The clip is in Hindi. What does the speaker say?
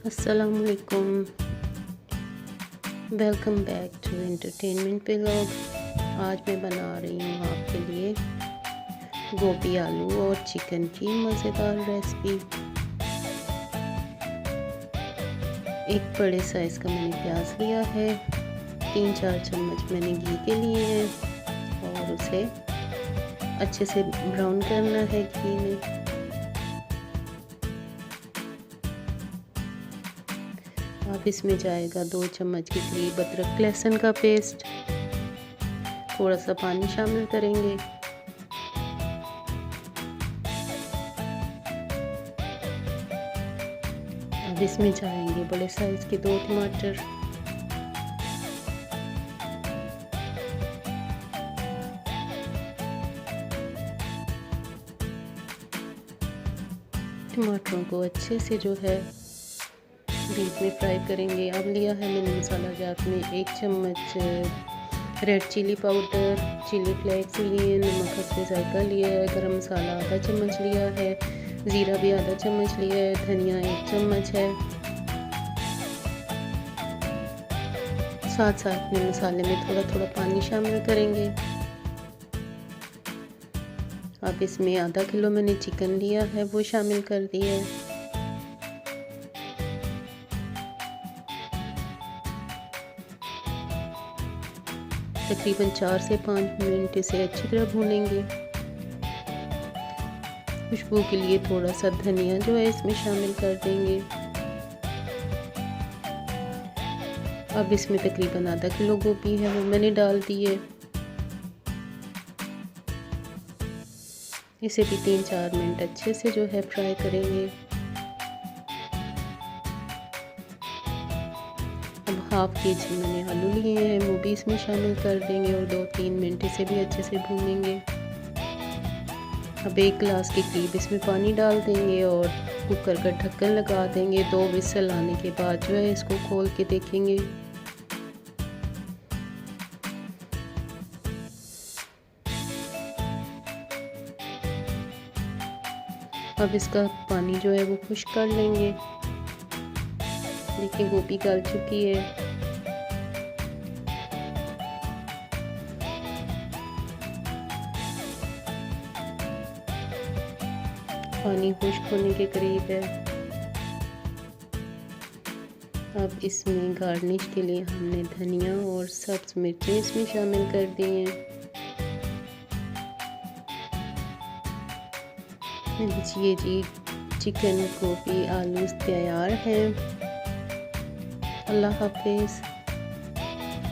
अस्सलामुअलैकुम। Welcome back to entertainment vlog. आज मैं बना रही हूँ आपके लिए गोभी आलू और चिकन की मज़ेदार रेसिपी। एक बड़े साइज़ का मैंने प्याज लिया है, 3-4 चम्मच मैंने घी के लिए हैं और उसे अच्छे से ब्राउन करना है घी में। अब इसमें जाएगा 2 चम्मच के करीब अदरक लहसुन का पेस्ट, थोड़ा सा पानी शामिल करेंगे। अब इसमें जाएंगे बड़े साइज़ के 2 टमाटर, टमाटरों को अच्छे से जो है बीच में फ्राई करेंगे। अब लिया है मैंने मसाला जात में 1 चम्मच red chilli powder, chilli flakes लिए, नमक हस्बे जायका लिया है, गरम मसाला आधा चम्मच लिया है, ज़ीरा भी आधा चम्मच लिया है, धनिया 1 चम्मच है। साथ साथ में मसाले में थोड़ा थोड़ा पानी शामिल करेंगे। अब इसमें आधा किलो मैंने चिकन लिया है वो शामिल कर दिया है। तकरीबन 4 से 5 मिनट इसे अच्छी तरह भूनेंगे। खुशबू के लिए थोड़ा सा धनिया जो है इसमें शामिल कर देंगे। अब इसमें तकरीबन आधा किलो गोभी है वो मैंने डाल दी है। इसे भी 3-4 मिनट अच्छे से जो है फ्राई करेंगे। अब हाफ केजी मैंने आलू लिए हैं वो भी इसमें शामिल कर देंगे और 2-3 मिनट इसे भी अच्छे से भूनेंगे। अब 1 गिलास के करीब इसमें पानी डाल देंगे और कुकर का ढक्कन लगा देंगे। 2 विसल आने के बाद जो है इसको खोल के देखेंगे। अब इसका पानी जो है वो खुश्क कर लेंगे। देखिए गोभी गल चुकी है। पानी खुश्क होने के करीब है। अब इसमें गार्निश के लिए हमने धनिया और सब्ज़ मिर्चें इसमें शामिल कर दी हैं। लीजिए जी, चिकन गोभी आलू तैयार हैं। अल्लाह हाफिज़।